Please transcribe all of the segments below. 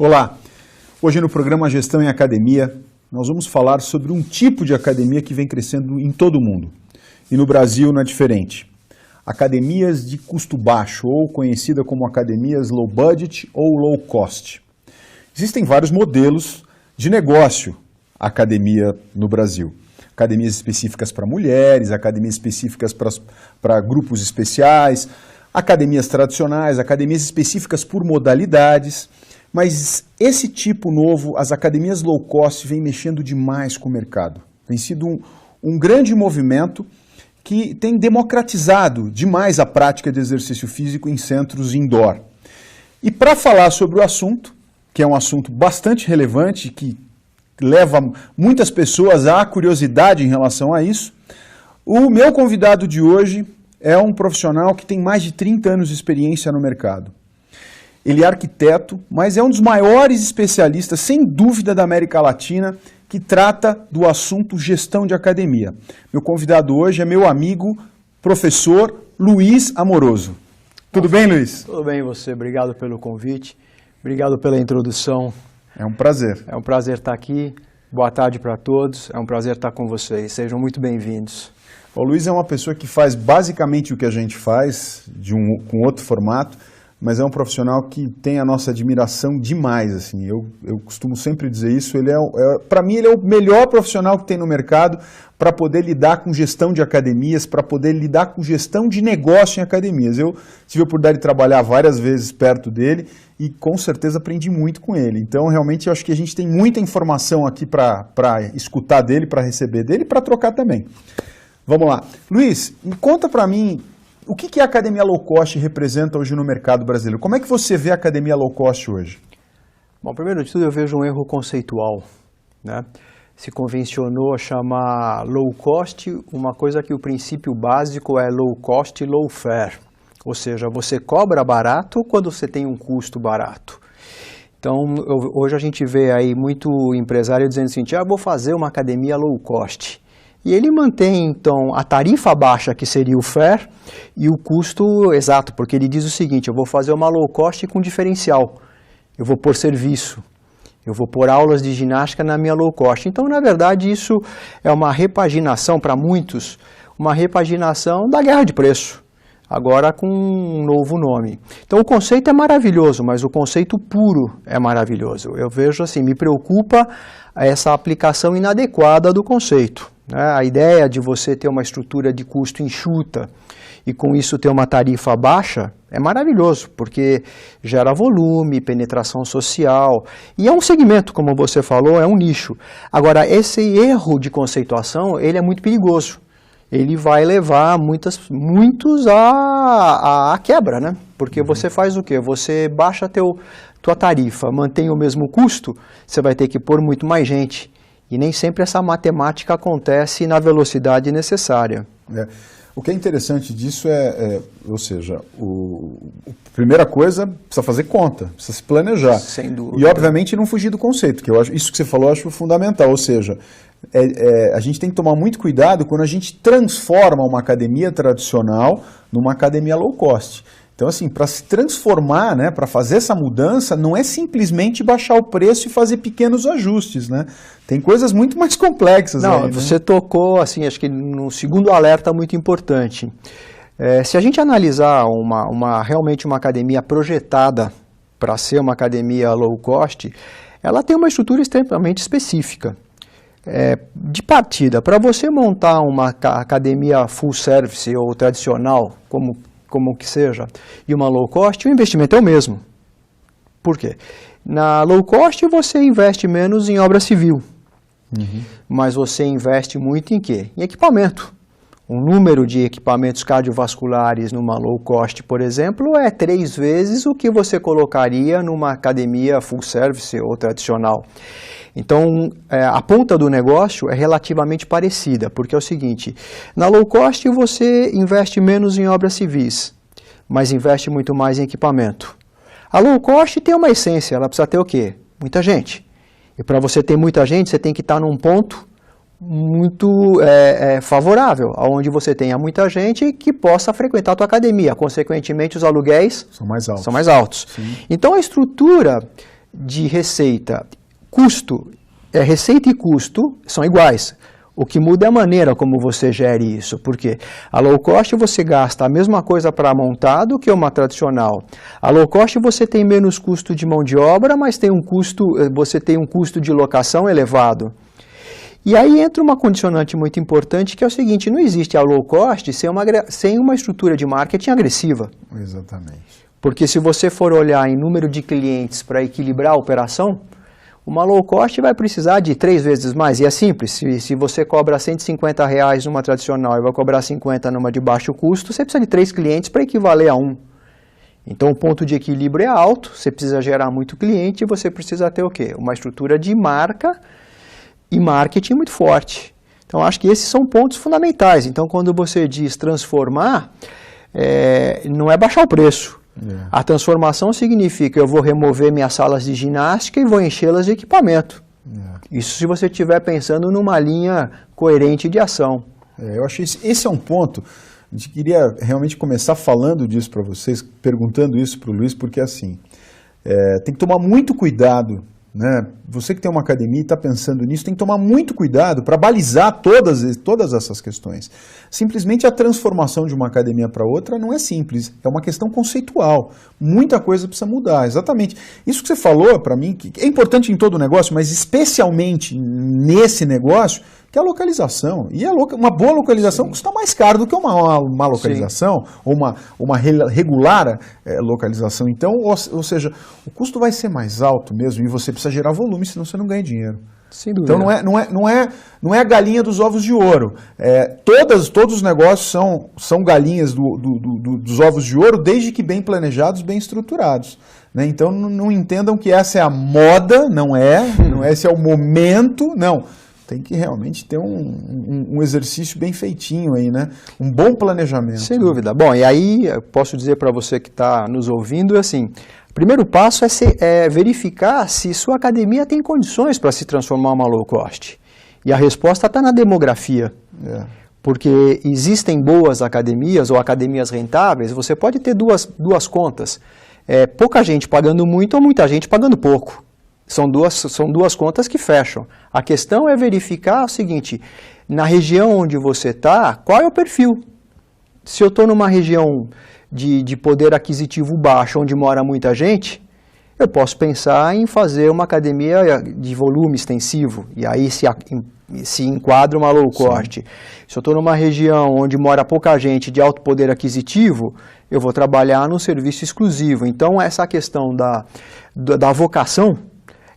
Olá, hoje no programa Gestão em Academia, nós vamos falar sobre um tipo de academia que vem crescendo em todo o mundo. E no Brasil não é diferente. Academias de custo baixo, ou conhecida como academias low budget ou low cost. Existem vários modelos de negócio academia no Brasil. Academias específicas para mulheres, academias específicas para grupos especiais, academias tradicionais, academias específicas por modalidades. Mas esse tipo novo, as academias low cost, vem mexendo demais com o mercado. Tem sido um grande movimento que tem democratizado demais a prática de exercício físico em centros indoor. E para falar sobre o assunto, que é um assunto bastante relevante, que leva muitas pessoas à curiosidade em relação a isso, o meu convidado de hoje é um profissional que tem mais de 30 anos de experiência no mercado. Ele é arquiteto, mas é um dos maiores especialistas, sem dúvida, da América Latina, que trata do assunto gestão de academia. Meu convidado hoje é meu amigo, professor Luiz Amoroso. Tudo bem, Luiz? Tudo bem, você. Obrigado pelo convite, obrigado pela introdução. É um prazer. É um prazer estar aqui. Boa tarde para todos. É um prazer estar com vocês. Sejam muito bem-vindos. O Luiz é uma pessoa que faz basicamente o que a gente faz, com outro formato, mas é um profissional que tem a nossa admiração demais, assim. Eu costumo sempre dizer isso. Para mim, ele é o melhor profissional que tem no mercado para poder lidar com gestão de academias, para poder lidar com gestão de negócio em academias. Eu tive a oportunidade de trabalhar várias vezes perto dele e com certeza aprendi muito com ele. Então, realmente, eu acho que a gente tem muita informação aqui para escutar dele, para receber dele e para trocar também. Vamos lá. Luiz, conta para mim, o que a academia low cost representa hoje no mercado brasileiro? Como é que você vê a academia low cost hoje? Bom, primeiro de tudo, eu vejo um erro conceitual, né? Se convencionou a chamar low cost uma coisa que o princípio básico é low cost, low fare. Ou seja, você cobra barato quando você tem um custo barato. Então, hoje a gente vê aí muito empresário dizendo assim, vou fazer uma academia low cost. E ele mantém, então, a tarifa baixa, que seria o fare, e o custo exato, porque ele diz o seguinte, eu vou fazer uma low cost com diferencial, eu vou pôr serviço, eu vou pôr aulas de ginástica na minha low cost. Então, na verdade, isso é uma repaginação para muitos, uma repaginação da guerra de preço, agora com um novo nome. Então, o conceito é maravilhoso, mas o conceito puro é maravilhoso. Eu vejo assim, me preocupa essa aplicação inadequada do conceito. A ideia de você ter uma estrutura de custo enxuta e com isso ter uma tarifa baixa é maravilhoso, porque gera volume, penetração social e é um segmento, como você falou, é um nicho. Agora, esse erro de conceituação, ele é muito perigoso. Ele vai levar muitos à quebra, né? Porque você faz o quê? Você baixa tua tarifa, mantém o mesmo custo, você vai ter que pôr muito mais gente. E nem sempre essa matemática acontece na velocidade necessária. O que é interessante disso ou seja, a primeira coisa, precisa fazer conta, precisa se planejar. Sem dúvida. E, obviamente, não fugir do conceito, que eu acho, isso que você falou eu acho fundamental. Ou seja, a gente tem que tomar muito cuidado quando a gente transforma uma academia tradicional numa academia low cost. Então, assim, para se transformar, né, para fazer essa mudança, não é simplesmente baixar o preço e fazer pequenos ajustes, né? Tem coisas muito mais complexas. Não, aí, né? Você tocou, assim, acho que no segundo alerta muito importante. Se a gente analisar realmente uma academia projetada para ser uma academia low cost, ela tem uma estrutura extremamente específica. De partida, para você montar uma academia full service ou tradicional, como que seja, e uma low cost, o investimento é o mesmo. Por quê? Na low cost você investe menos em obra civil, mas você investe muito em quê? Em equipamento. O número de equipamentos cardiovasculares numa low cost, por exemplo, é 3 vezes o que você colocaria numa academia full service ou tradicional. Então, a ponta do negócio é relativamente parecida, porque é o seguinte, na low cost você investe menos em obras civis, mas investe muito mais em equipamento. A low cost tem uma essência, ela precisa ter o quê? Muita gente. E para você ter muita gente, você tem que estar num ponto muito favorável, onde você tenha muita gente que possa frequentar a tua academia. Consequentemente, os aluguéis são mais altos. São mais altos. Então, a estrutura de receita. Receita e custo são iguais. O que muda é a maneira como você gere isso, porque a low cost você gasta a mesma coisa para montar do que uma tradicional. A low cost você tem menos custo de mão de obra, mas você tem um custo de locação elevado. E aí entra uma condicionante muito importante, que é o seguinte: não existe a low cost sem uma estrutura de marketing agressiva. Exatamente. Porque se você for olhar em número de clientes para equilibrar a operação, uma low cost vai precisar de 3 vezes mais. E é simples: se você cobra R$150 numa tradicional e vai cobrar 50 numa de baixo custo, você precisa de 3 clientes para equivaler a 1. Então o ponto de equilíbrio é alto, você precisa gerar muito cliente e você precisa ter o quê? Uma estrutura de marca e marketing muito forte. Então acho que esses são pontos fundamentais. Então quando você diz transformar, não é baixar o preço. A transformação significa eu vou remover minhas salas de ginástica e vou enchê-las de equipamento. Isso se você estiver pensando numa linha coerente de ação. Eu acho esse é um ponto. A gente queria realmente começar falando disso para vocês, perguntando isso para o Luiz, porque assim, tem que tomar muito cuidado, né? Você que tem uma academia e está pensando nisso, tem que tomar muito cuidado para balizar todas essas questões. Simplesmente a transformação de uma academia para outra não é simples, é uma questão conceitual. Muita coisa precisa mudar, exatamente. Isso que você falou para mim, que é importante em todo negócio, mas especialmente nesse negócio, que é a localização. E uma boa localização custa mais caro do que uma localização, ou uma regular localização. Então, ou seja, o custo vai ser mais alto mesmo, e você precisa gerar volume, senão você não ganha dinheiro. Sem dúvida. Então não é a galinha dos ovos de ouro. Todos os negócios são galinhas dos ovos de ouro, desde que bem planejados, bem estruturados. Né? Então não entendam que essa é a moda, não é esse é o momento, não. Tem que realmente ter um exercício bem feitinho aí, né? Um bom planejamento. Sem dúvida. Bom, e aí eu posso dizer para você que está nos ouvindo, assim, o primeiro passo é verificar se sua academia tem condições para se transformar em uma low cost. E a resposta está na demografia. Porque existem boas academias ou academias rentáveis, você pode ter duas contas. Pouca gente pagando muito ou muita gente pagando pouco. São duas contas que fecham. A questão é verificar o seguinte: na região onde você está, qual é o perfil? Se eu estou numa região de poder aquisitivo baixo, onde mora muita gente, eu posso pensar em fazer uma academia de volume extensivo, e aí se enquadra uma low cost. Se eu estou numa região onde mora pouca gente de alto poder aquisitivo, eu vou trabalhar num serviço exclusivo. Então, essa questão da vocação,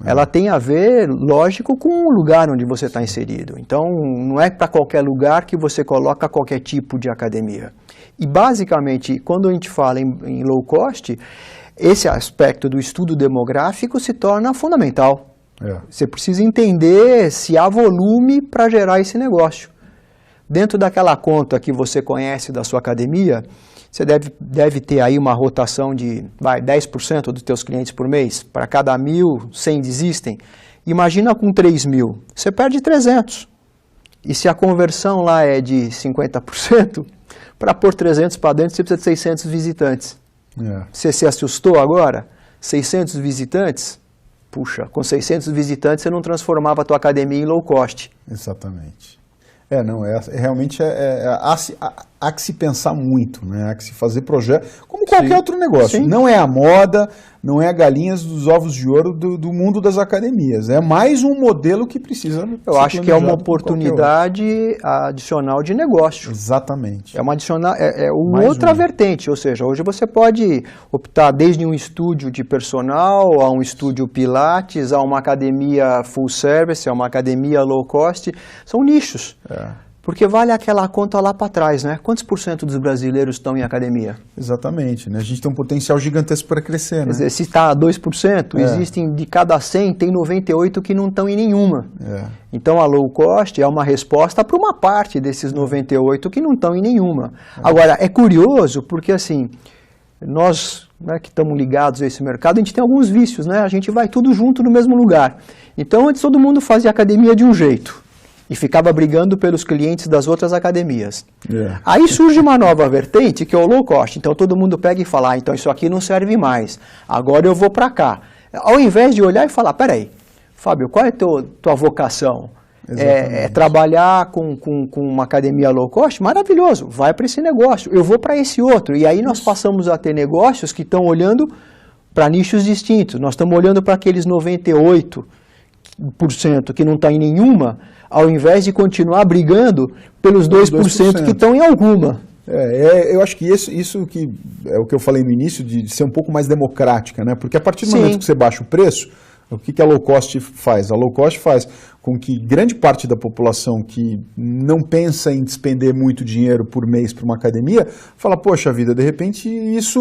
ela tem a ver, lógico, com o lugar onde você está inserido. Então, não é para qualquer lugar que você coloca qualquer tipo de academia. E, basicamente, quando a gente fala em low cost, esse aspecto do estudo demográfico se torna fundamental. Você precisa entender se há volume para gerar esse negócio. Dentro daquela conta que você conhece da sua academia, você deve ter aí uma rotação de 10% dos teus clientes por mês. Para cada 1.000, 100 desistem. Imagina com 3.000, você perde 300. E se a conversão lá é de 50%, para pôr 300 para dentro, você precisa de 600 visitantes. Você se assustou agora? 600 visitantes? Puxa, com 600 visitantes você não transformava a tua academia em low cost. Exatamente. Realmente há que se pensar muito, né? Há que se fazer projeto, como qualquer outro negócio. Sim. Não é a moda, não é a galinhas dos ovos de ouro do mundo das academias. É mais um modelo que precisa ser Eu acho que é uma oportunidade adicional de negócio. Exatamente. É uma outra vertente, ou seja, hoje você pode optar desde um estúdio de personal, a um estúdio pilates, a uma academia full service, a uma academia low cost. São nichos. Porque vale aquela conta lá para trás, né? Quantos % dos brasileiros estão em academia? Exatamente, né? A gente tem um potencial gigantesco para crescer, né? Quer dizer, se está a 2%, existem de cada 100, tem 98 que não estão em nenhuma. Então a low cost é uma resposta para uma parte desses 98 que não estão em nenhuma. Agora, é curioso porque assim, nós que estamos ligados a esse mercado, a gente tem alguns vícios, né? A gente vai tudo junto no mesmo lugar. Então antes todo mundo fazia academia de um jeito. E ficava brigando pelos clientes das outras academias. Aí surge uma nova vertente, que é o low cost. Então todo mundo pega e fala, então isso aqui não serve mais. Agora eu vou para cá. Ao invés de olhar e falar, peraí, Fábio, qual é a tua vocação? É trabalhar com uma academia low cost? Maravilhoso, vai para esse negócio, eu vou para esse outro. E aí nós passamos a ter negócios que estão olhando para nichos distintos. Nós estamos olhando para aqueles 98% que não está em nenhuma, ao invés de continuar brigando pelos 2% que estão em alguma. Eu acho que isso que é o que eu falei no início, de ser um pouco mais democrática, né? Porque a partir do momento que você baixa o preço, o que a low cost faz? A low cost faz com que grande parte da população que não pensa em despender muito dinheiro por mês para uma academia, fala, poxa vida, de repente isso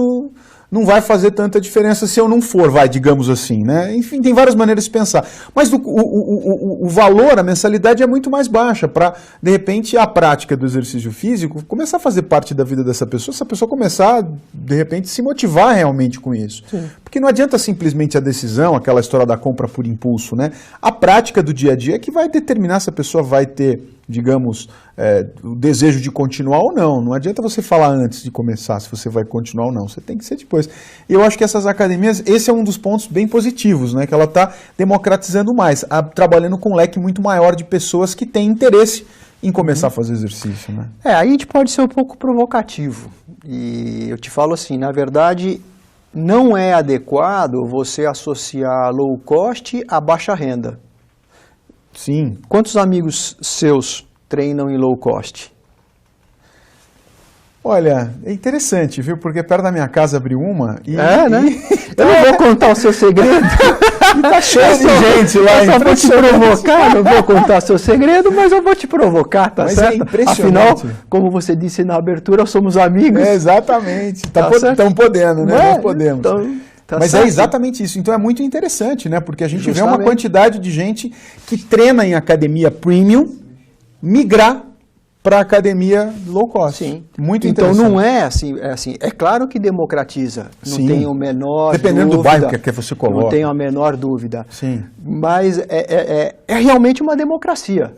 não vai fazer tanta diferença se eu não for, digamos assim, né? Enfim, tem várias maneiras de pensar. Mas o valor, a mensalidade é muito mais baixa para, de repente, a prática do exercício físico começar a fazer parte da vida dessa pessoa, essa pessoa começar, de repente, se motivar realmente com isso. Sim. Porque não adianta simplesmente a decisão, aquela história da compra por impulso, né? A prática do dia a dia é que vai determinar se a pessoa vai ter, digamos, o desejo de continuar ou não. Não adianta você falar antes de começar se você vai continuar ou não. Você tem que ser depois. E eu acho que essas academias, esse é um dos pontos bem positivos, né? Que ela está democratizando mais, trabalhando com um leque muito maior de pessoas que têm interesse em começar a fazer exercício, né? Aí a gente pode ser um pouco provocativo. E eu te falo assim, na verdade, não é adequado você associar low cost a baixa renda. Sim. Quantos amigos seus treinam em low cost? Olha, é interessante, viu? Porque perto da minha casa abriu uma e... né? Eu não vou contar o seu segredo. Tá cheio de gente lá. Eu só vou te provocar, não vou contar o seu segredo, mas eu vou te provocar, tá certo? É impressionante. Afinal, como você disse na abertura, somos amigos. Exatamente. Estamos podendo, né? Nós podemos. Então, mas é exatamente isso. Então é muito interessante, né? Porque a gente vê uma quantidade de gente que treina em academia premium migrar para a academia low cost. Sim. Muito interessante. Então não é assim, é claro que democratiza, não tenho a menor dependendo dúvida. Do bairro que você coloca. Não tenho a menor dúvida. Sim. Mas é realmente uma democracia.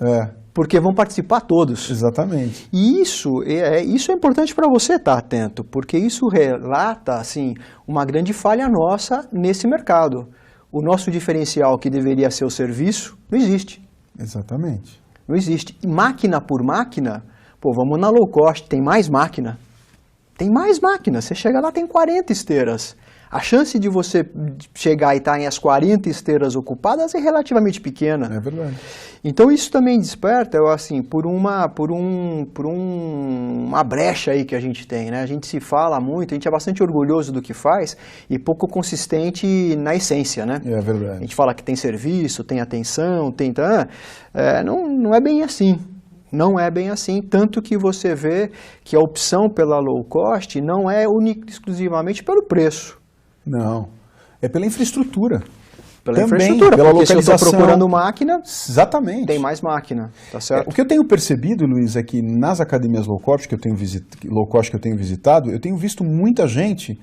Porque vão participar todos. Exatamente. E isso é importante para você estar atento, porque isso relata assim, uma grande falha nossa nesse mercado. O nosso diferencial, que deveria ser o serviço, não existe. Exatamente. Não existe. Máquina por máquina, vamos na low cost, tem mais máquina. Tem mais máquina. Você chega lá, tem 40 esteiras. A chance de você chegar e estar em as 40 esteiras ocupadas é relativamente pequena. É verdade. Então isso também desperta, por uma brecha aí que a gente tem, né? A gente se fala muito, a gente é bastante orgulhoso do que faz e pouco consistente na essência, né? É verdade. A gente fala que tem serviço, tem atenção, não é bem assim. Não é bem assim, tanto que você vê que a opção pela low cost não é única exclusivamente pelo preço. Não, é pela infraestrutura. Pela infraestrutura, pela porque localização. Se eu estou procurando máquina, exatamente, tem mais máquina, tá certo? O que eu tenho percebido, Luiz, é que nas academias low cost que eu tenho visitado, eu tenho visto muita gente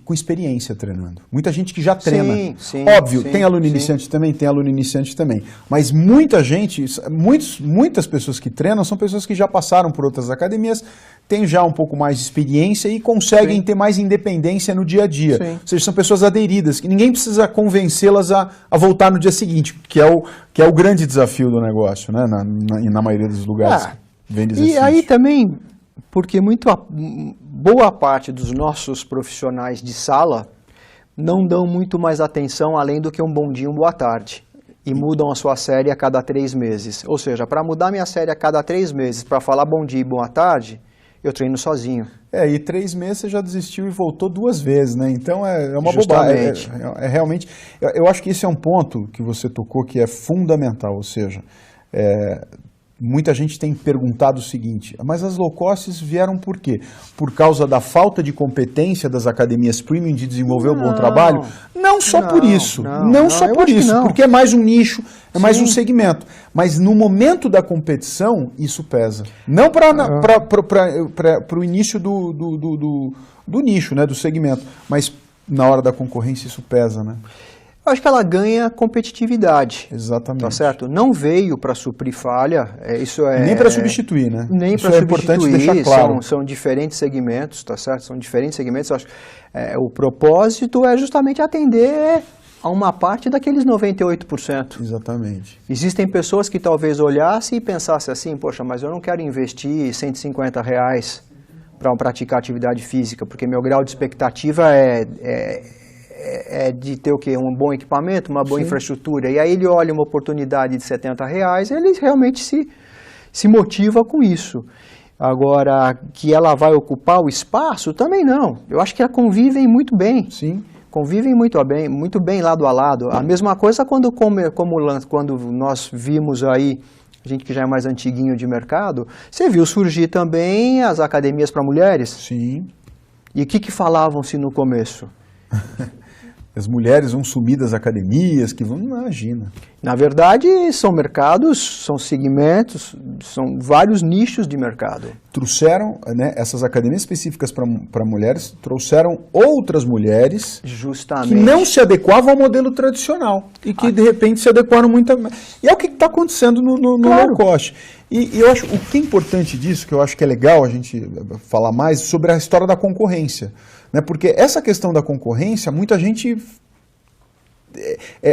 com experiência treinando. Muita gente que já treina. Óbvio, tem aluno iniciante também, mas muita gente, muitas pessoas que treinam são pessoas que já passaram por outras academias, têm já um pouco mais de experiência e conseguem ter mais independência no dia a dia. Ou seja, são pessoas aderidas, que ninguém precisa convencê-las a voltar no dia seguinte, que é o grande desafio do negócio, né? Na maioria dos lugares. E aí também, porque boa parte dos nossos profissionais de sala não dão muito mais atenção além do que um bom dia, boa tarde. E mudam a sua série a cada 3 meses. Ou seja, para mudar minha série a cada 3 meses, para falar bom dia e boa tarde, eu treino sozinho. E 3 meses você já desistiu e voltou 2 vezes, né? Então é uma bobagem. Realmente, eu acho que esse é um ponto que você tocou que é fundamental, ou seja, muita gente tem perguntado o seguinte, mas as low costs vieram por quê? Por causa da falta de competência das academias premium de desenvolver um bom trabalho? Não só por isso, porque é mais um nicho, mais um segmento. Mas no momento da competição, isso pesa. Não para o início do nicho, né, do segmento, mas na hora da concorrência isso pesa, né? Eu acho que ela ganha competitividade. Exatamente. Tá certo? Não veio para suprir falha. Nem para substituir, né? Nem para substituir. É importante deixar claro. São diferentes segmentos, tá certo? São diferentes segmentos. Eu acho, o propósito é justamente atender a uma parte daqueles 98%. Exatamente. Existem pessoas que talvez olhassem e pensassem assim, poxa, mas eu não quero investir R$150 para praticar atividade física, porque meu grau de expectativa é de ter o quê? Um bom equipamento, uma boa infraestrutura. E aí ele olha uma oportunidade de R$70, ele realmente se motiva com isso. Agora, que ela vai ocupar o espaço, também não. Eu acho que elas convivem muito bem. Sim. Convivem muito bem lado a lado. A mesma coisa quando nós vimos aí, a gente que já é mais antiguinho de mercado, você viu surgir também as academias para mulheres? Sim. E o que falavam-se no começo? As mulheres vão sumir das academias, que vão, imagina. Na verdade, são mercados, são segmentos, são vários nichos de mercado. Trouxeram, né, essas academias específicas para mulheres, trouxeram outras mulheres Justamente. que não se adequavam ao modelo tradicional e que, de repente, se adequaram muito. E é o que está acontecendo no Claro. low cost. E eu acho, o que é importante disso, que eu acho que é legal a gente falar mais, sobre a história da concorrência. Né? Porque essa questão da concorrência, muita gente...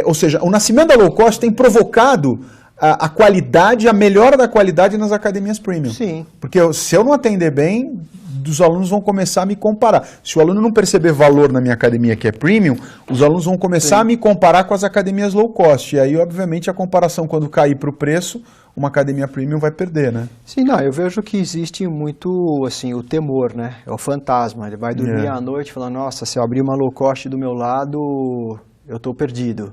ou seja, o nascimento da low cost tem provocado a qualidade, a melhora da qualidade nas academias premium. Sim. Porque se eu não atender bem, os alunos vão começar a me comparar. Se o aluno não perceber valor na minha academia que é premium, os alunos vão começar a me comparar com as academias low cost. E aí, obviamente, a comparação, quando cair para o preço, uma academia premium vai perder, né? Sim, não, eu vejo que existe muito, assim, o temor, né? É o fantasma. Ele vai dormir à noite falando, nossa, se eu abrir uma low cost do meu lado, eu estou perdido.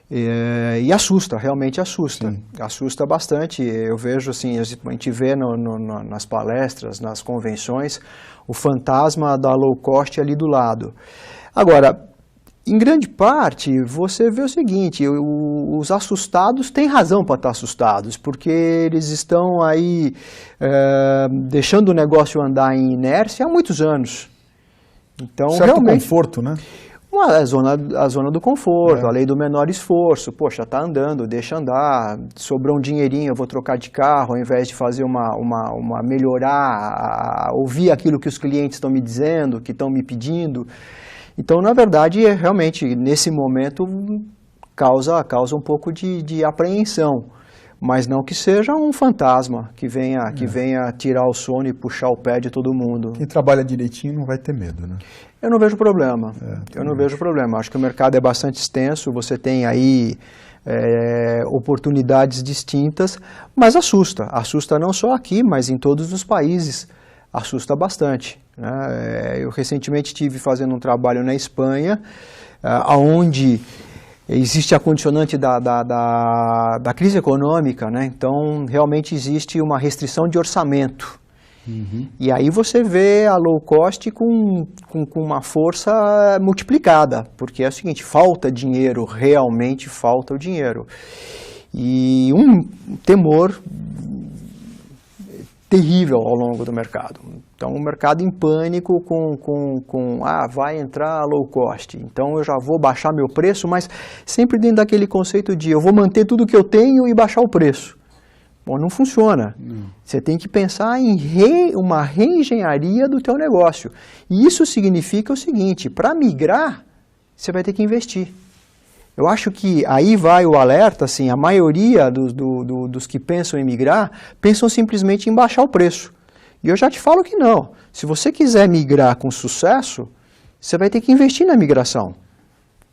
E assusta, realmente assusta. Sim. Assusta bastante. Eu vejo, assim, a gente vê nas palestras, nas convenções, o fantasma da low cost ali do lado. Agora, em grande parte, você vê o seguinte, os assustados têm razão para estar assustados, porque eles estão aí deixando o negócio andar em inércia há muitos anos. Então, certo realmente, conforto, né? a zona do conforto, a lei do menor esforço. Poxa, está andando, deixa andar, sobrou um dinheirinho, eu vou trocar de carro, ao invés de fazer melhorar, ouvir aquilo que os clientes estão me dizendo, que estão me pedindo. Então, na verdade, realmente, nesse momento, causa um pouco de apreensão. Mas não que seja um fantasma que venha tirar o sono e puxar o pé de todo mundo. Quem trabalha direitinho não vai ter medo, né? Eu não vejo problema. Eu não vejo problema. Acho que o mercado é bastante extenso, você tem aí oportunidades distintas, mas assusta. Assusta não só aqui, mas em todos os países. Assusta bastante. Né? Eu recentemente estive fazendo um trabalho na Espanha, onde existe a condicionante da crise econômica, né? Então realmente existe uma restrição de orçamento. Uhum. E aí você vê a low cost com uma força multiplicada, porque é o seguinte, falta dinheiro, realmente falta o dinheiro. E um temor terrível ao longo do mercado. Então, o mercado em pânico vai entrar a low cost, então eu já vou baixar meu preço, mas sempre dentro daquele conceito de eu vou manter tudo que eu tenho e baixar o preço. Bom, não funciona. Não. Você tem que pensar em uma reengenharia do teu negócio. E isso significa o seguinte, para migrar, você vai ter que investir. Eu acho que aí vai o alerta, assim, a maioria dos que pensam em migrar, pensam simplesmente em baixar o preço. E eu já te falo que não. Se você quiser migrar com sucesso, você vai ter que investir na migração.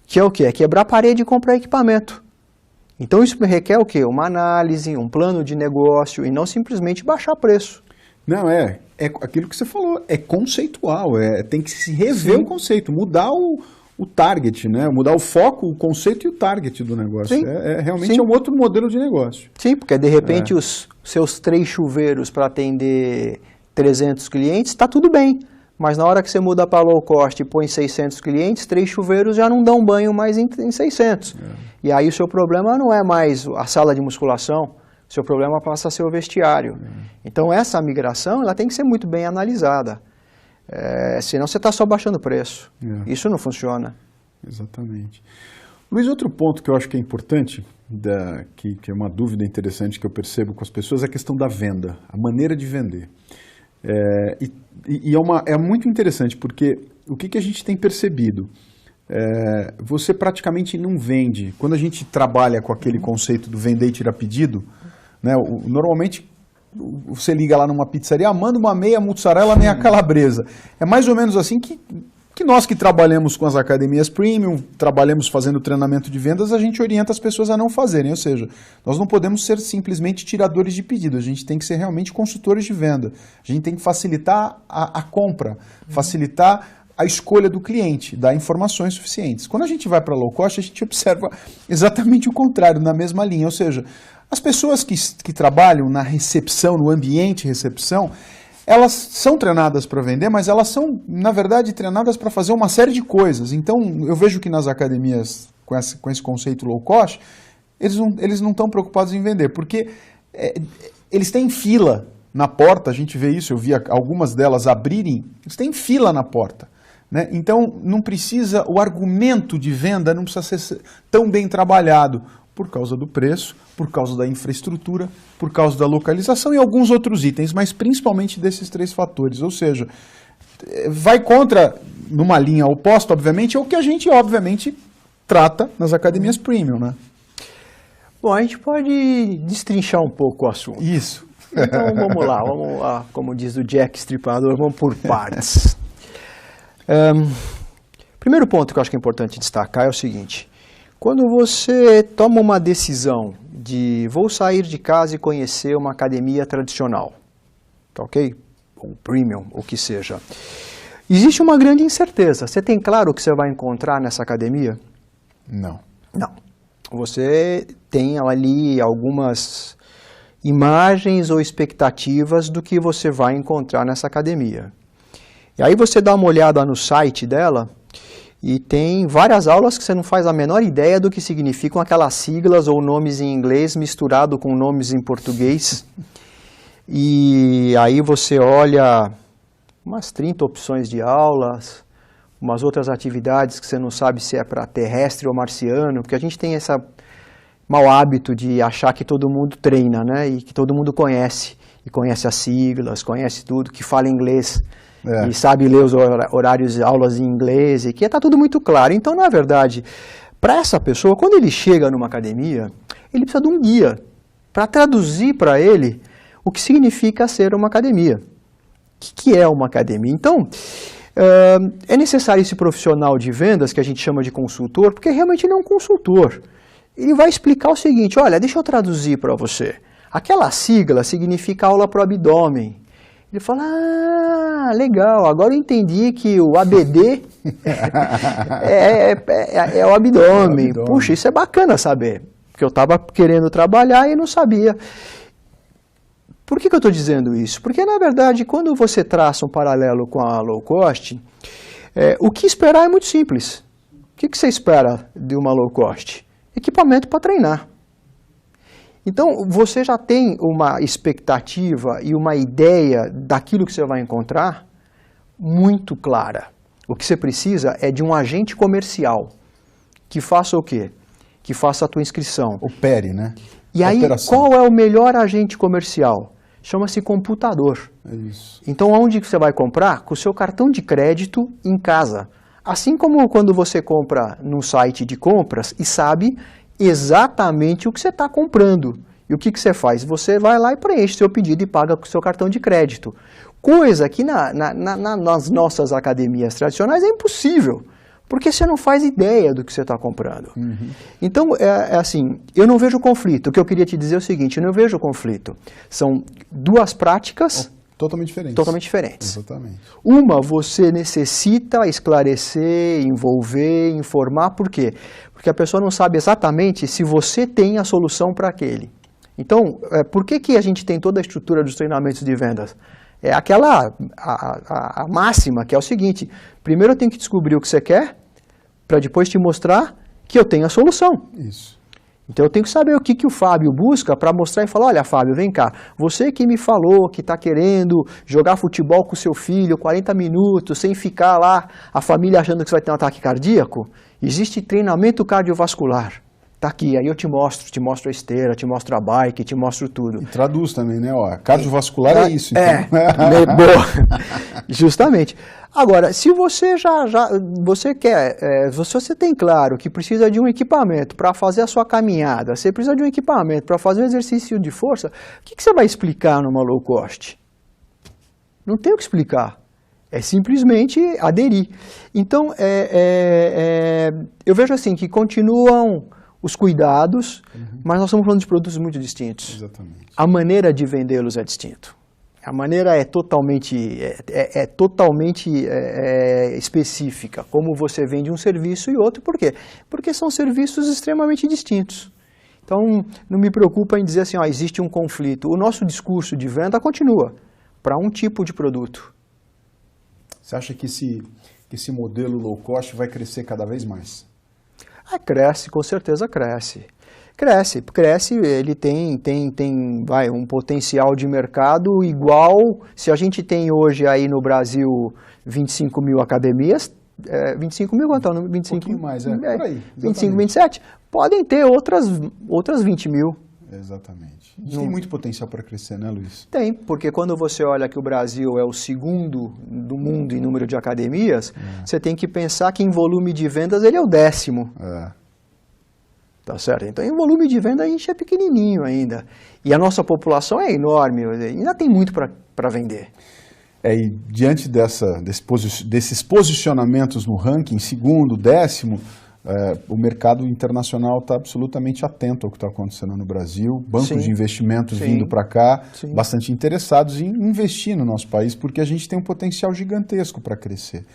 Que é o quê? É quebrar a parede e comprar equipamento. Então isso requer o quê? Uma análise, um plano de negócio e não simplesmente baixar preço. Não, é aquilo que você falou, é conceitual, tem que se rever o conceito, mudar o target, né? Mudar o foco, o conceito e o target do negócio. Sim. Realmente Sim. é um outro modelo de negócio. Sim, porque de repente os seus 3 chuveiros para atender 300 clientes, está tudo bem. Mas na hora que você muda para low cost e põe 600 clientes, 3 chuveiros já não dão banho mais em 600. E aí o seu problema não é mais a sala de musculação, o seu problema passa a ser o vestiário. Então essa migração ela tem que ser muito bem analisada. Senão você está só baixando o preço. Isso não funciona. Exatamente. Luiz, outro ponto que eu acho que é importante, que é uma dúvida interessante que eu percebo com as pessoas, é a questão da venda, a maneira de vender. É muito interessante, porque o que a gente tem percebido? você praticamente não vende. Quando a gente trabalha com aquele conceito do vender e tirar pedido, né, normalmente você liga lá numa pizzaria, manda uma meia mussarela, meia calabresa. É mais ou menos assim que nós que trabalhamos com as academias premium, trabalhamos fazendo treinamento de vendas, a gente orienta as pessoas a não fazerem. Ou seja, nós não podemos ser simplesmente tiradores de pedido, a gente tem que ser realmente consultores de venda. A gente tem que facilitar a compra, facilitar a escolha do cliente, dar informações suficientes. Quando a gente vai para low cost, a gente observa exatamente o contrário, na mesma linha. Ou seja, as pessoas que trabalham na recepção, no ambiente recepção, elas são treinadas para vender, mas elas são, na verdade, treinadas para fazer uma série de coisas. Então, eu vejo que nas academias, com esse conceito low cost, eles não estão preocupados em vender, porque eles têm fila na porta, a gente vê isso, eu vi algumas delas abrirem, eles têm fila na porta. Né? Então, não precisa, o argumento de venda não precisa ser tão bem trabalhado, por causa do preço, por causa da infraestrutura, por causa da localização e alguns outros itens, mas principalmente desses 3 fatores. Ou seja, vai contra, numa linha oposta, obviamente, é o que a gente, obviamente, trata nas academias premium, né? Bom, a gente pode destrinchar um pouco o assunto. Isso. Então, vamos lá, como diz o Jack Stripador, vamos por partes. Primeiro ponto que eu acho que é importante destacar é o seguinte: quando você toma uma decisão de vou sair de casa e conhecer uma academia tradicional, tá ok? Ou premium, o que seja, existe uma grande incerteza. Você tem claro o que você vai encontrar nessa academia? Não. Não. Você tem ali algumas imagens ou expectativas do que você vai encontrar nessa academia. E aí você dá uma olhada no site dela e tem várias aulas que você não faz a menor ideia do que significam aquelas siglas ou nomes em inglês misturado com nomes em português. E aí você olha umas 30 opções de aulas, umas outras atividades que você não sabe se é para terrestre ou marciano, porque a gente tem esse mau hábito de achar que todo mundo treina, né? E que todo mundo conhece, e conhece as siglas, conhece tudo, que fala inglês. E sabe ler os horários de aulas em inglês, e que está tudo muito claro. Então, na verdade, para essa pessoa, quando ele chega numa academia, ele precisa de um guia para traduzir para ele o que significa ser uma academia. O que é uma academia? Então, é necessário esse profissional de vendas, que a gente chama de consultor, porque realmente ele é um consultor. Ele vai explicar o seguinte: olha, deixa eu traduzir para você. Aquela sigla significa aula para o abdômen. Ele fala, legal, agora eu entendi que o ABD é o abdômen. Puxa, isso é bacana saber, porque eu estava querendo trabalhar e não sabia. Por que eu estou dizendo isso? Porque, na verdade, quando você traça um paralelo com a low cost, o que esperar é muito simples. O que você espera de uma low cost? Equipamento para treinar. Então, você já tem uma expectativa e uma ideia daquilo que você vai encontrar muito clara. O que você precisa é de um agente comercial que faça o quê? Que faça a tua inscrição. Opere, né? E aí, qual é o melhor agente comercial? Chama-se computador. É isso. Então, onde você vai comprar? Com o seu cartão de crédito em casa. Assim como quando você compra num site de compras e sabe exatamente o que você está comprando. E o que você faz? Você vai lá e preenche seu pedido e paga com o seu cartão de crédito. Coisa que nas nossas academias tradicionais é impossível, porque você não faz ideia do que você está comprando. Uhum. Então, assim, eu não vejo conflito. O que eu queria te dizer é o seguinte: eu não vejo conflito. São duas práticas totalmente diferentes. Totalmente diferentes. Exatamente. Uma, você necessita esclarecer, envolver, informar. Por quê? Porque a pessoa não sabe exatamente se você tem a solução para aquele. Então, por que a gente tem toda a estrutura dos treinamentos de vendas? É aquela a máxima, que é o seguinte: primeiro eu tenho que descobrir o que você quer, para depois te mostrar que eu tenho a solução. Isso. Então eu tenho que saber o que o Fábio busca para mostrar e falar: olha, Fábio, vem cá, você que me falou que está querendo jogar futebol com seu filho 40 minutos, sem ficar lá, a família achando que você vai ter um ataque cardíaco, existe treinamento cardiovascular. Tá aqui, aí eu te mostro a esteira, te mostro a bike, te mostro tudo. E traduz também, né? Ó, cardiovascular é isso. Então. Boa. Justamente. Agora, se você você quer, se você tem claro que precisa de um equipamento para fazer a sua caminhada, você precisa de um equipamento para fazer um exercício de força, o que você vai explicar numa low cost? Não tem o que explicar. É simplesmente aderir. Então, eu vejo assim que continuam os cuidados, mas nós estamos falando de produtos muito distintos. Exatamente. A maneira de vendê-los é distinta. A maneira é totalmente específica. Como você vende um serviço e outro, por quê? Porque são serviços extremamente distintos. Então, não me preocupa em dizer assim, ó, existe um conflito. O nosso discurso de venda continua para um tipo de produto. Você acha que esse modelo low cost vai crescer cada vez mais? Cresce, com certeza cresce. Cresce, ele tem um potencial de mercado igual, se a gente tem hoje aí no Brasil 25 mil academias, 25 mil quanto é o número? 25, um pouquinho mais, por aí. 25, 27, podem ter outras 20 mil. Exatamente. A gente tem muito potencial para crescer, né, Luiz? Tem, porque quando você olha que o Brasil é o segundo do mundo em número de academias, você tem que pensar que em volume de vendas ele é o 10º. Tá certo? Então, em volume de venda a gente é pequenininho ainda. E a nossa população é enorme, ainda tem muito para vender. E diante desses posicionamentos no ranking, segundo, 10º, o mercado internacional está absolutamente atento ao que está acontecendo no Brasil, bancos de investimentos vindo para cá, bastante interessados em investir no nosso país, porque a gente tem um potencial gigantesco para crescer.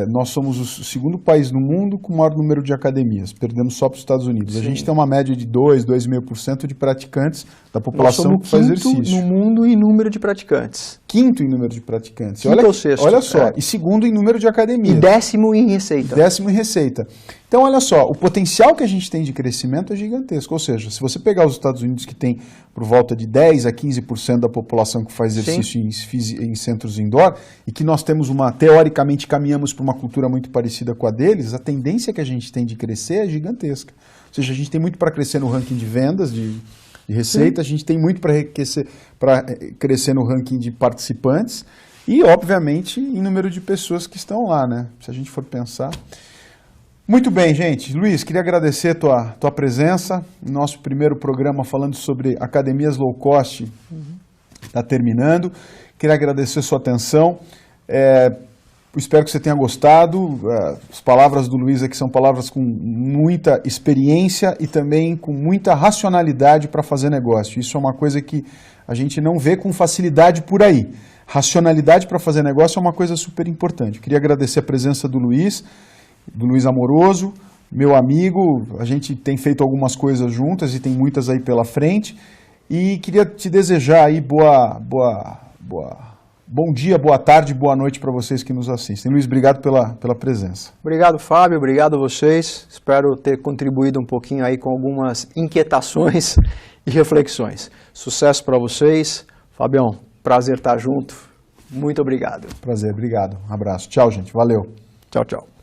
Nós somos o segundo país no mundo com o maior número de academias, perdemos só para os Estados Unidos. A gente tem uma média de 2,5% de praticantes da população que faz exercício. Nós somos quinto no mundo em número de praticantes. Quinto em número de praticantes. Quinto ou sexto. Olha só, e segundo em número de academias. E 10º em receita. 10º em receita. Então, olha só, o potencial que a gente tem de crescimento é gigantesco. Ou seja, se você pegar os Estados Unidos, que tem por volta de 10% a 15% da população que faz exercício em centros indoor, e que nós temos teoricamente, caminhamos para uma cultura muito parecida com a deles, a tendência que a gente tem de crescer é gigantesca. Ou seja, a gente tem muito para crescer no ranking de vendas, de receita, a gente tem muito para crescer no ranking de participantes e, obviamente, em número de pessoas que estão lá, né? Se a gente for pensar... Muito bem, gente. Luiz, queria agradecer a tua presença. Nosso primeiro programa falando sobre academias low cost está terminando. Queria agradecer a sua atenção. Espero que você tenha gostado. As palavras do Luiz aqui são palavras com muita experiência e também com muita racionalidade para fazer negócio. Isso é uma coisa que a gente não vê com facilidade por aí. Racionalidade para fazer negócio é uma coisa super importante. Queria agradecer a presença do Luiz Amoroso, meu amigo. A gente tem feito algumas coisas juntas e tem muitas aí pela frente. E queria te desejar aí bom dia, boa tarde, boa noite para vocês que nos assistem. Luiz, obrigado pela presença. Obrigado, Fábio, obrigado a vocês. Espero ter contribuído um pouquinho aí com algumas inquietações e reflexões. Sucesso para vocês. Fabião, prazer estar junto. Muito obrigado. Prazer, obrigado. Um abraço. Tchau, gente. Valeu. Tchau, tchau.